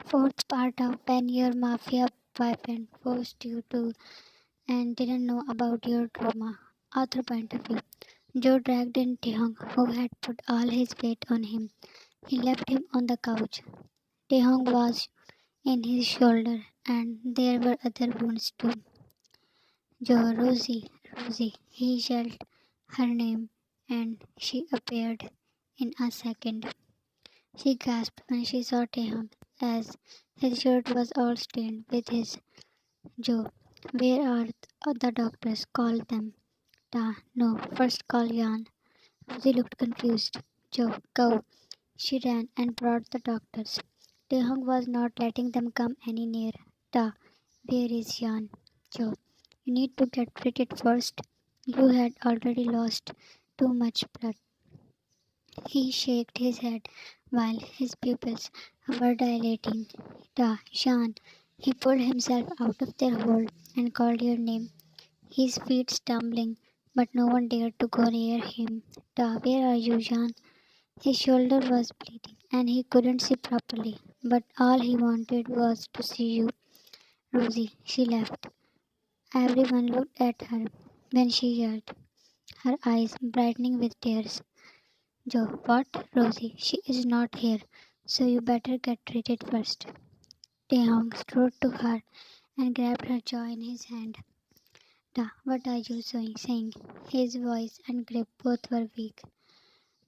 Fourth part of when your mafia boyfriend forced you to and didn't know about your trauma. Author point of view. Joe dragged in Taehong, who had put all his weight on him. He left him on the couch. Taehong was in his shoulder, and there were other wounds too. Joe, Rosie, Rosie. He yelled her name, and she appeared in a second. She gasped when she saw Taehong, as his shirt was all stained with his. Joe, where are the doctors? Call them. No, first call Jan. Rosie looked confused. Joe, go. She ran and brought the doctors. Taehong was not letting them come any near. Ta, where is Jan? Joe, you need to get treated first. You had already lost too much blood. He shook his head while his pupils were dilating. Jan. He pulled himself out of their hold and called your name, his feet stumbling, but no one dared to go near him. Where are you, Jan? His shoulder was bleeding, and he couldn't see properly, but all he wanted was to see you. Rosie, she left. Everyone looked at her when she yelled, her eyes brightening with tears. Joe, what? Rosie, she is not here, so you better get treated first. Taehong strode to her and grabbed her jaw in his hand. What are you saying? His voice and grip both were weak.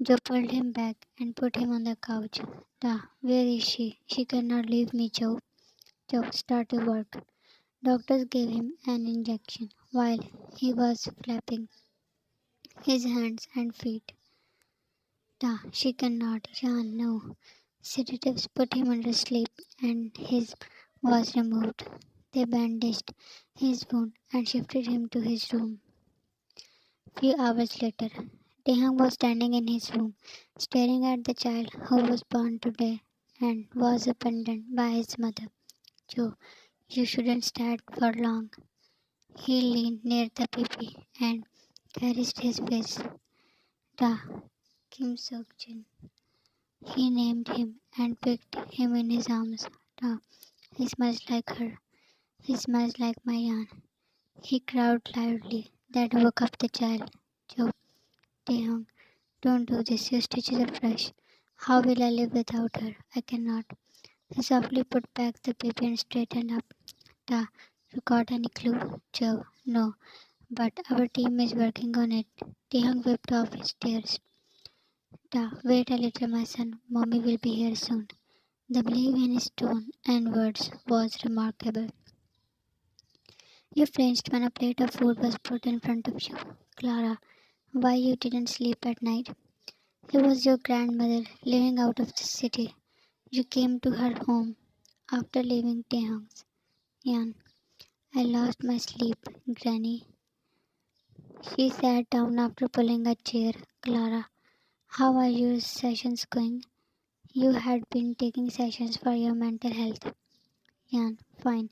Joe pulled him back and put him on the couch. Where is she? She cannot leave me, Joe. Joe, start to work. Doctors gave him an injection while he was flapping his hands and feet. She cannot. Jan, no. Sedatives put him under sleep and his was removed. They bandaged his wound and shifted him to his room. Few hours later, Tehang was standing in his room, staring at the child who was born today and was abandoned by his mother. Joe, you shouldn't stand for long. He leaned near the baby and caressed his face. Da, Kim Sok-jin. He named him and picked him in his arms. Da, he smells like her. He smells like my Yan. He cried loudly. That woke up the child. Joe, Taehyung, don't do this. Your stitches are fresh. How will I live without her? I cannot. He softly put back the baby and straightened up. Da, you got any clue? Joe, no. But our team is working on it. Taehyung whipped off his tears. Da, wait a little, my son. Mommy will be here soon. The belief in his tone and words was remarkable. You flinched when a plate of food was put in front of you. Clara, why you didn't sleep at night? It was your grandmother living out of the city. You came to her home after leaving Tehang's. Yan, I lost my sleep, Granny. She sat down after pulling a chair. Clara, how are your sessions going? You had been taking sessions for your mental health. Yan, fine.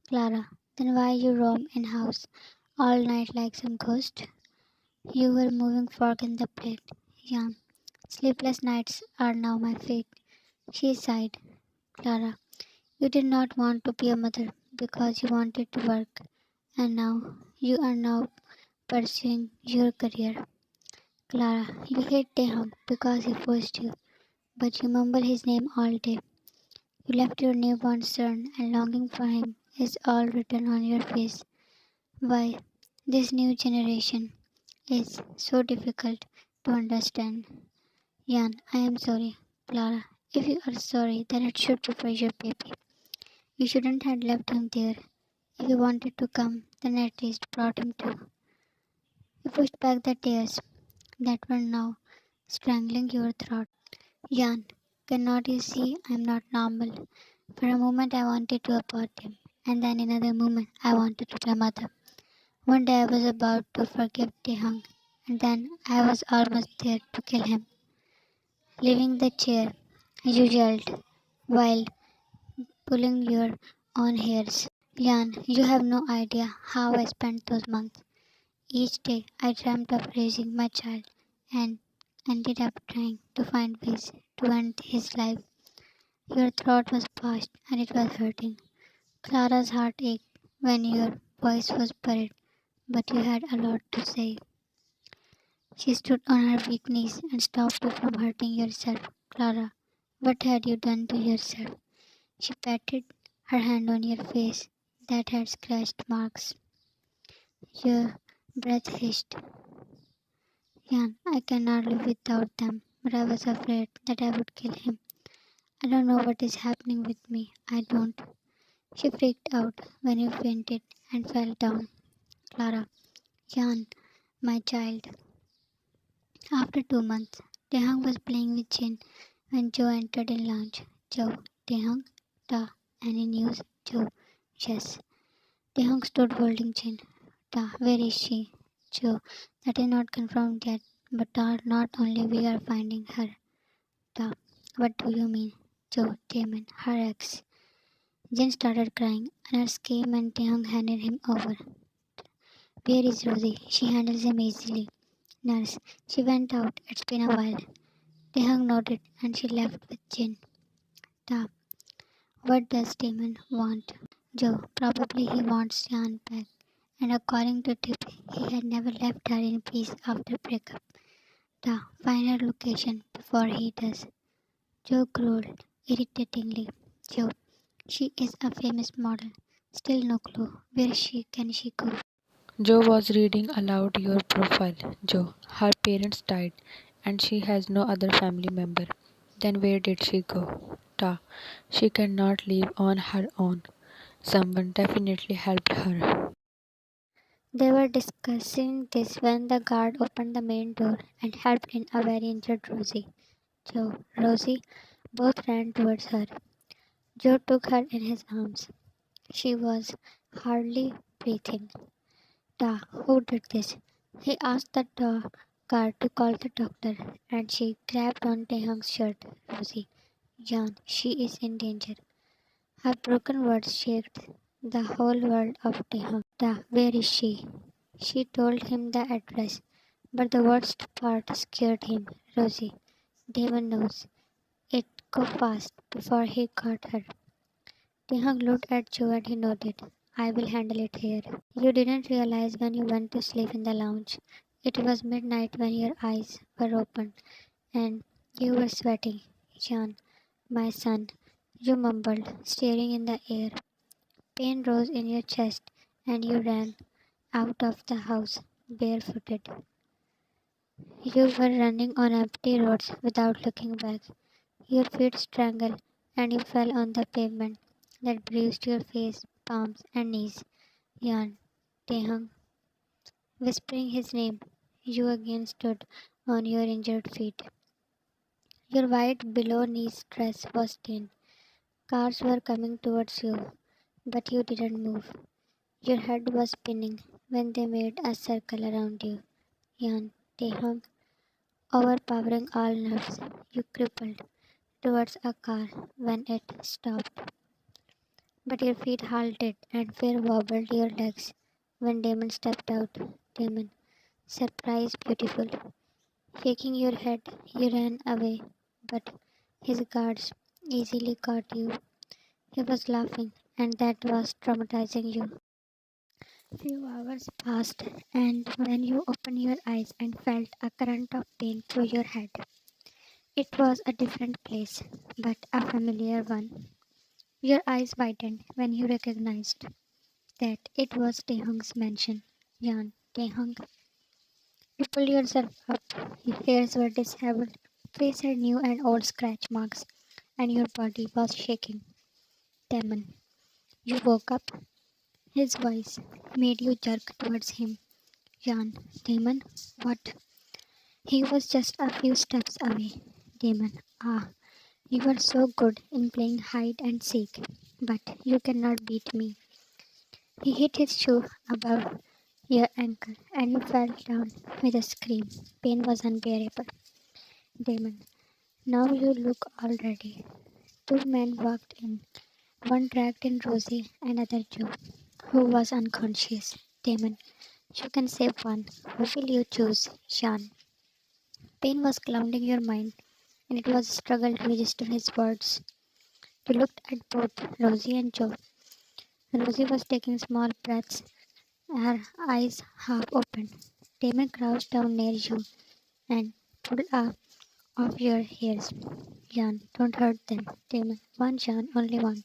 Clara, then why you roam in house all night like some ghost? You were moving fork in the plate. Yan, sleepless nights are now my fate. She sighed. Clara, you did not want to be a mother because you wanted to work, and now you are now pursuing your career. Clara, you hate Teham because he forced you, but you mumble his name all day. You left your newborn son, and longing for him is all written on your face. Why, this new generation is so difficult to understand. Jan, I am sorry. Clara, if you are sorry, then it should be for your baby. You shouldn't have left him there. If you wanted to come, then at least brought him too. You pushed back the tears that were now strangling your throat. Jan, cannot you see I am not normal? For a moment I wanted to abort him, and then in another moment I wanted to be a mother. One day I was about to forgive Tehang, and then I was almost there to kill him. Leaving the chair, you yelled while pulling your own hairs. Jan, you have no idea how I spent those months. Each day I dreamt of raising my child and ended up trying to find ways to end his life. Your throat was parched and it was hurting. Clara's heart ached when your voice was buried, but you had a lot to say. She stood on her weak knees and stopped you from hurting yourself. Clara, what had you done to yourself? She patted her hand on your face that had scratched marks. Your breath hissed. Jan, I cannot live without them, but I was afraid that I would kill him. I don't know what is happening with me. I don't. She freaked out when you fainted and fell down. Clara, Jan, my child. After 2 months, Tehang was playing with Jin when Joe entered in lounge. Joe, Tehang, Ta, any news? Joe, yes. Tehang stood holding Jin. Ta, where is she? Joe, that is not confirmed yet, but Ta, not only we are finding her. Ta, what do you mean? Joe, Damon, her ex. Jin started crying. A nurse came and Tehang handed him over. Where is Rosie? She handles him easily. Nurse, she went out. It's been a while. Tehang nodded and she left with Jin. Ta, what does Damon want? Joe, probably he wants Jan back. And according to Tip, he had never left her in peace after breakup. Ta, find her location before he does. Joe growled irritatingly. Joe, she is a famous model. Still no clue. Where can she go? Joe was reading aloud your profile. Joe, her parents died and she has no other family member. Then where did she go? Ta, she cannot leave on her own. Someone definitely helped her. They were discussing this when the guard opened the main door and helped in a very injured Rosie. Joe, Rosie, both ran towards her. Joe took her in his arms. She was hardly breathing. Ta, who did this? He asked the guard to call the doctor, and she grabbed on Tehang's shirt. Rosie, Jan, she is in danger. Her broken words shook the whole world of Tehang. Ta, where is she? She told him the address, but the worst part scared him. Rosie, Damon knows. It go fast before he got her. Tehang looked at Joe and he nodded. I will handle it here. You didn't realize when you went to sleep in the lounge. It was midnight when your eyes were open and you were sweating. Jan, my son, you mumbled, staring in the air. Pain rose in your chest and you ran out of the house barefooted. You were running on empty roads without looking back. Your feet strangled and you fell on the pavement that bruised your face, palms, and knees. Jan, Tehang, whispering his name, you again stood on your injured feet. Your white below knees dress was stained. Cars were coming towards you, but you didn't move. Your head was spinning when they made a circle around you. Jan, Tehang, overpowering all nerves, you crippled towards a car when it stopped. But your feet halted and fear wobbled your legs when Damon stepped out. Damon, surprise, beautiful. Shaking your head, you ran away, but his guards easily caught you. He was laughing, and that was traumatizing you. Few hours passed, and when you opened your eyes and felt a current of pain through your head, it was a different place, but a familiar one. Your eyes widened when you recognized that it was Tehung's mansion. Jan, Tehung, you pulled yourself up. Your hairs were disheveled, face had new and old scratch marks, and your body was shaking. Damon, you woke up. His voice made you jerk towards him. Jan, Damon, what? He was just a few steps away. Damon, ah, you were so good in playing hide and seek, but you cannot beat me. He hit his shoe above your ankle and you fell down with a scream. Pain was unbearable. Damon, now you look all ready. Two men walked in. One dragged in Rosie, another Joe, who was unconscious. Damon, you can save one. Who will you choose? Sean. Pain was clouding your mind, and it was a struggle to register his words. You looked at both Rosie and Joe. Rosie was taking small breaths, her eyes half open. Damon crouched down near you and pulled up off your hairs. Jan, don't hurt them. Damon, one Jan, only one.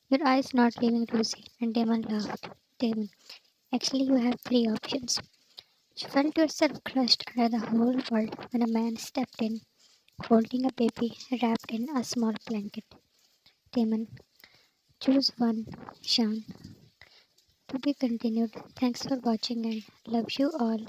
Your eyes not leaving Rosie, and Damon laughed. Damon, actually you have three options. You felt yourself crushed under the whole world when a man stepped in, holding a baby wrapped in a small blanket. Damon, choose one, Sean. To be continued. Thanks for watching and love you all.